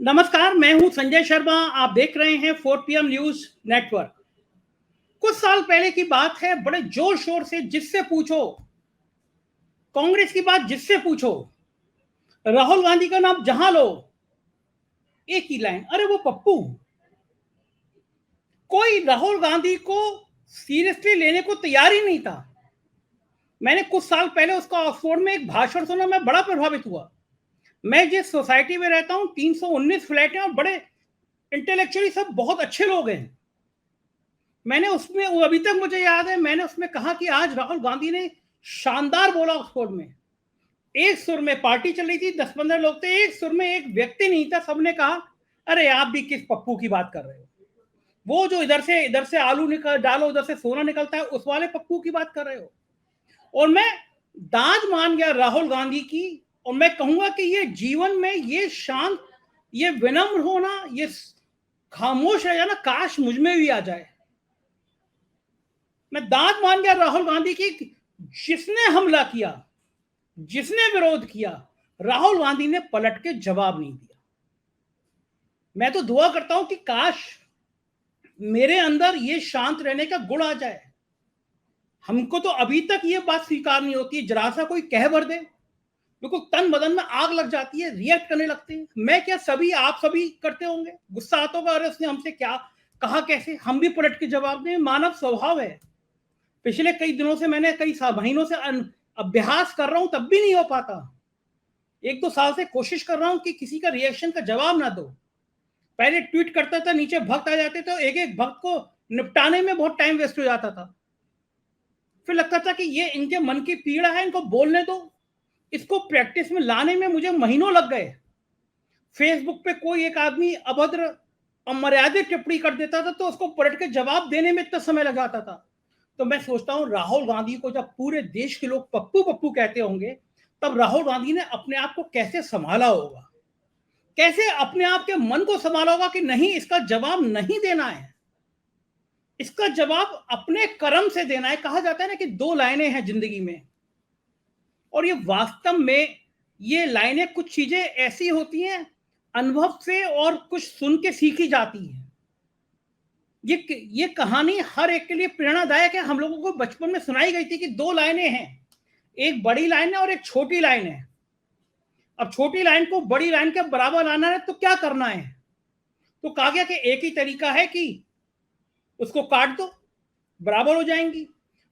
नमस्कार, मैं हूं संजय शर्मा। आप देख रहे हैं 4 पीएम न्यूज नेटवर्क। कुछ साल पहले की बात है, बड़े जोर शोर से जिससे पूछो, कांग्रेस की बात जिससे पूछो, राहुल गांधी का नाम जहां लो, एक ही लाइन, अरे वो पप्पू। कोई राहुल गांधी को सीरियसली लेने को तैयार ही नहीं था। मैंने कुछ साल पहले उसका ऑक्सफोर्ड में एक भाषण सुना, मैं बड़ा प्रभावित हुआ। मैं जिस सोसाइटी में रहता हूं 319 फ्लैट हैं और बड़े इंटेलेक्चुअली सब बहुत अच्छे लोग हैं। मैंने उसमें, वो अभी तक मुझे याद है, मैंने उसमें कहा कि आज राहुल गांधी ने शानदार बोला ऑक्सफोर्ड में। एक सुर में पार्टी चल रही थी, 10-15 लोग थे, एक सुर में, एक व्यक्ति नहीं था। सबने कहा, अरे आप भी किस पप्पू की बात कर रहे हो? वो जो इधर से आलू निकल डालो, उधर से सोना निकलता है, उस वाले पप्पू की बात कर रहे हो? और मैं दाद मान गया राहुल गांधी की। और मैं कहूंगा कि ये जीवन में ये शांत, ये विनम्र होना, ये खामोश रह जाना, काश मुझ में भी आ जाए। मैं दाद मान गया राहुल गांधी की। जिसने हमला किया, जिसने विरोध किया, राहुल गांधी ने पलट के जवाब नहीं दिया। मैं तो दुआ करता हूं कि काश मेरे अंदर ये शांत रहने का गुण आ जाए। हमको तो अभी तक ये बात स्वीकार नहीं होती है, जरा सा कोई कह भर दे, बिल्कुल तन बदन में आग लग जाती है, रिएक्ट करने लगते हैं। मैं क्या, सभी, आप सभी करते होंगे। गुस्सा आता होगा, अरे उसने हमसे क्या कहा, कैसे हम भी पलट के जवाब दें, मानव स्वभाव है। पिछले कई दिनों से, मैंने कई महीनों से अभ्यास कर रहा हूं, तब भी नहीं हो पाता। 1-2 साल से कोशिश कर रहा हूं कि किसी का रिएक्शन का जवाब ना दो। पहले ट्वीट करता था, नीचे भक्त आ जाते थे, एक एक भक्त को निपटाने में बहुत टाइम वेस्ट हो जाता था। फिर लगता था कि ये इनके मन की पीड़ा है, इनको बोलने दो। इसको प्रैक्टिस में लाने में मुझे महीनों लग गए। फेसबुक पे कोई एक आदमी अभद्र, अमर्यादित टिप्पणी कर देता था, तो उसको पलट के जवाब देने में इतना समय लग जाता था। तो मैं सोचता हूं, राहुल गांधी को जब पूरे देश के लोग पप्पू पप्पू कहते होंगे, तब राहुल गांधी ने अपने आप को कैसे संभाला होगा, कैसे अपने आप के मन को संभाला होगा कि नहीं, इसका जवाब नहीं देना है, इसका जवाब अपने कर्म से देना है। कहा जाता है ना कि 2 लाइनें हैं जिंदगी में, और ये वास्तव में, ये लाइनें, कुछ चीजें ऐसी होती हैं अनुभव से और कुछ सुन के सीखी जाती है। ये कहानी हर एक के लिए प्रेरणादायक है। हम लोगों को बचपन में सुनाई गई थी कि 2 लाइनें हैं, एक बड़ी लाइन है और एक छोटी लाइन है। अब छोटी लाइन को बड़ी लाइन के बराबर लाना है तो क्या करना है? तो कहा गया कि एक ही तरीका है कि उसको काट दो, बराबर हो जाएंगी।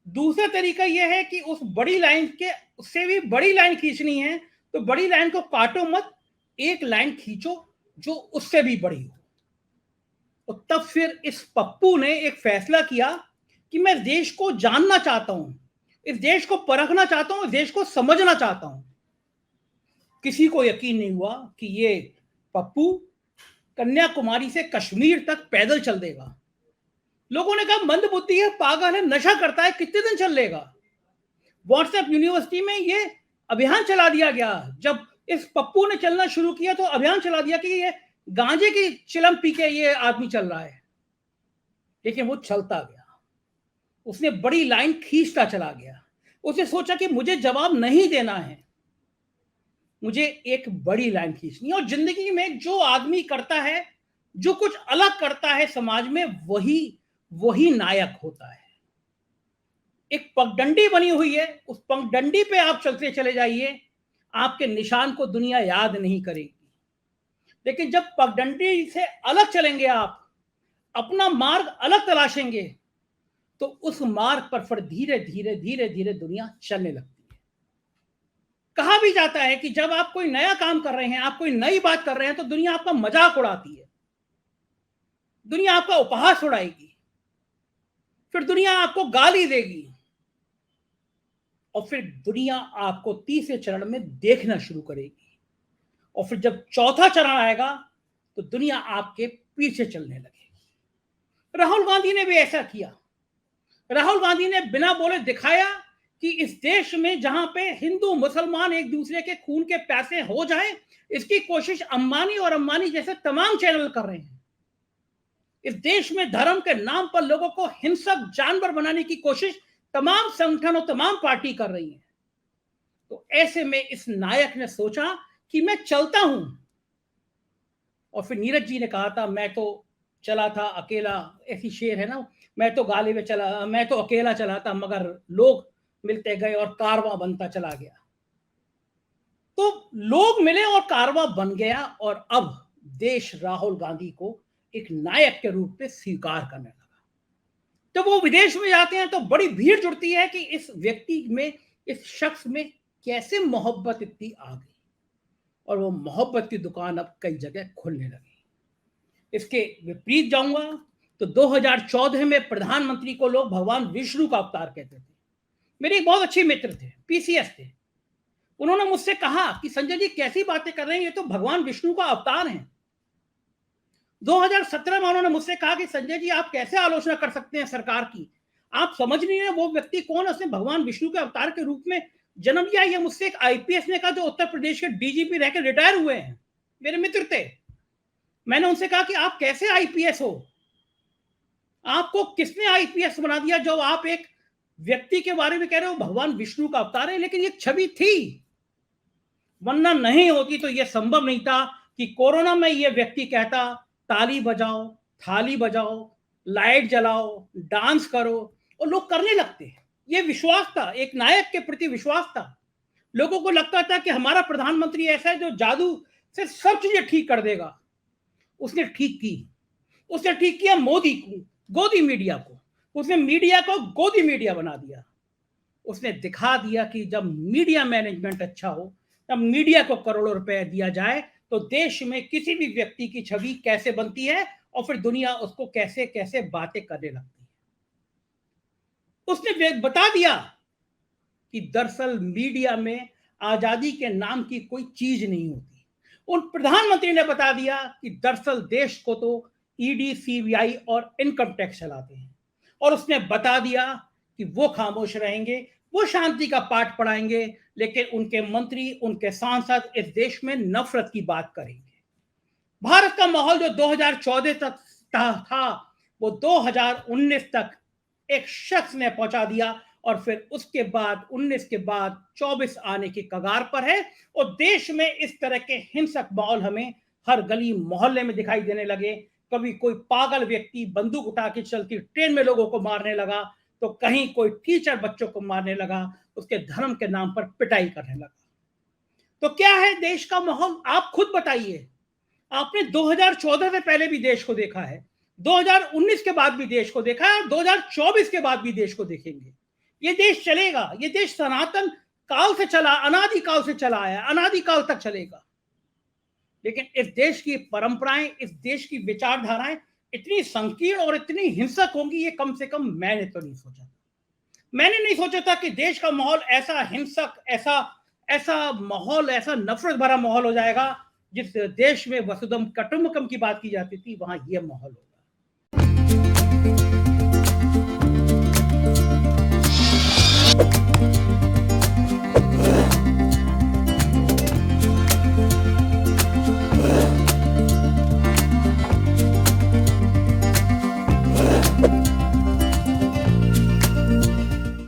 दूसरा तरीका यह है कि उस बड़ी लाइन के, उससे भी बड़ी लाइन खींचनी है, तो बड़ी लाइन को काटो मत, एक लाइन खींचो जो उससे भी बड़ी हो। तो तब फिर इस पप्पू ने एक फैसला किया कि मैं देश को जानना चाहता हूं, इस देश को परखना चाहता हूं, इस देश को समझना चाहता हूं। किसी को यकीन नहीं हुआ कि ये पप्पू कन्याकुमारी से कश्मीर तक पैदल चल देगा। लोगों ने कहा मंद बुद्धि है, पागल है, नशा करता है, कितने दिन चल लेगा। व्हाट्सएप यूनिवर्सिटी में ये अभियान चला दिया गया। जब इस पप्पू ने चलना शुरू किया तो अभियान चला दिया कि ये गांजे की चिलम पी के ये आदमी चल रहा है। लेकिन वो चलता गया, उसने बड़ी लाइन खींचता चला गया। उसने सोचा कि मुझे जवाब नहीं देना है, मुझे एक बड़ी लाइन खींचनी है। और जिंदगी में जो आदमी करता है, जो कुछ अलग करता है समाज में, वही नायक होता है। एक पगडंडी बनी हुई है, उस पगडंडी पे आप चलते चले जाइए, आपके निशान को दुनिया याद नहीं करेगी। लेकिन जब पगडंडी से अलग चलेंगे, आप अपना मार्ग अलग तलाशेंगे, तो उस मार्ग पर फिर धीरे धीरे धीरे धीरे दुनिया चलने लगती है। कहा भी जाता है कि जब आप कोई नया काम कर रहे हैं, आप कोई नई बात कर रहे हैं, तो दुनिया आपका मजाक उड़ाती है, दुनिया आपका उपहास उड़ाएगी, फिर दुनिया आपको गाली देगी, और फिर दुनिया आपको तीसरे चरण में देखना शुरू करेगी। और फिर जब चौथा चरण आएगा, तो दुनिया आपके पीछे चलने लगेगी। राहुल गांधी ने भी ऐसा किया। राहुल गांधी ने बिना बोले दिखाया कि इस देश में जहां पे हिंदू मुसलमान एक दूसरे के खून के प्यासे हो जाए, इसकी कोशिश अंबानी और अंबानी जैसे तमाम चैनल कर रहे हैं। इस देश में धर्म के नाम पर लोगों को हिंसक जानवर बनाने की कोशिश तमाम संगठन और तमाम पार्टी कर रही है। तो ऐसे में इस नायक ने सोचा कि मैं चलता हूं, और फिर नीरज जी ने कहा था मैं तो चला था अकेला, ऐसी शेर है ना, मैं तो गाली में चला, मैं तो अकेला चला था मगर लोग मिलते गए और कारवां बनता चला गया। तो लोग मिले और कारवां बन गया और अब देश राहुल गांधी को एक नायक के रूप में स्वीकार करने लगा। जब वो विदेश में जाते हैं तो बड़ी भीड़ जुड़ती है कि इस व्यक्ति में, इस शख्स में कैसे मोहब्बत इतनी आ गई, और वो मोहब्बत की दुकान अब कई जगह खुलने लगी। इसके विपरीत जाऊंगा तो 2014 में प्रधानमंत्री को लोग भगवान विष्णु का अवतार कहते थे। मेरे एक बहुत अच्छे मित्र थे, पीसीएस थे, उन्होंने मुझसे कहा कि संजय जी कैसी बातें कर रहे हैं, ये तो भगवान विष्णु का अवतार हैं। 2017 में उन्होंने मुझसे कहा कि संजय जी आप कैसे आलोचना कर सकते हैं सरकार की, आप समझ नहीं रहे वो व्यक्ति कौन है, उसने भगवान विष्णु के अवतार के रूप में जन्म लिया। ये मुझसे एक आईपीएस ने कहा जो उत्तर प्रदेश के डीजीपी रहकर रिटायर हुए हैं, मेरे मित्र थे। मैंने उनसे कहा कि आप कैसे आईपीएस हो, आपको किसने आईपीएस बना दिया जो आप एक व्यक्ति के बारे में कह रहे हो भगवान विष्णु का अवतार है। लेकिन ये छवि थी, वरना नहीं होती तो यह संभव नहीं था कि कोरोना में यह व्यक्ति कहता ताली बजाओ, थाली बजाओ, लाइट जलाओ, डांस करो, और लोग करने लगते। ये विश्वास था, एक नायक के प्रति विश्वास था। लोगों को लगता था कि हमारा प्रधानमंत्री ऐसा है जो जादू से सब चीजें ठीक कर देगा। उसने ठीक की, उसने ठीक किया मोदी को, गोदी मीडिया को, उसने मीडिया को गोदी मीडिया बना दिया। उसने दिखा दिया कि जब मीडिया मैनेजमेंट अच्छा हो, जब मीडिया को करोड़ों रुपए दिया जाए तो देश में किसी भी व्यक्ति की छवि कैसे बनती है और फिर दुनिया उसको कैसे कैसे बातें करने लगती है। उसने बता दिया कि दरअसल मीडिया में आजादी के नाम की कोई चीज नहीं होती। उन प्रधानमंत्री ने बता दिया कि दरअसल देश को तो ईडी, सीबीआई और इनकम टैक्स चलाते हैं, और उसने बता दिया कि वो खामोश रहेंगे, वो शांति का पाठ पढ़ाएंगे, लेकिन उनके मंत्री, उनके सांसद इस देश में नफरत की बात करेंगे। भारत का माहौल जो 2014 तक था वो 2019 तक एक शख्स ने पहुंचा दिया, और फिर उसके बाद 19 के बाद 24 आने की कगार पर है। और देश में इस तरह के हिंसक माहौल हमें हर गली मोहल्ले में दिखाई देने लगे। कभी कोई पागल व्यक्ति बंदूक उठा के चलती ट्रेन में लोगों को मारने लगा, तो कहीं कोई टीचर बच्चों को मारने लगा, उसके धर्म के नाम पर पिटाई करने लगा। तो क्या है देश का माहौल, आप खुद बताइए। आपने 2014 से पहले भी देश को देखा है, 2019 के बाद भी देश को देखा है, और 2024 के बाद भी देश को देखेंगे। ये देश चलेगा, ये देश सनातन काल से चला, अनादि काल से चला आया, अनादि काल तक चलेगा। लेकिन इस देश की परंपराएं, इस देश की विचारधाराएं इतनी संकीर्ण और इतनी हिंसक होंगी, ये कम से कम मैंने तो नहीं सोचा। मैंने नहीं सोचा था कि देश का माहौल ऐसा हिंसक, ऐसा माहौल, ऐसा नफरत भरा माहौल हो जाएगा। जिस देश में वसुधैव कुटुंबकम की बात की जाती थी, वहां यह माहौल होगा।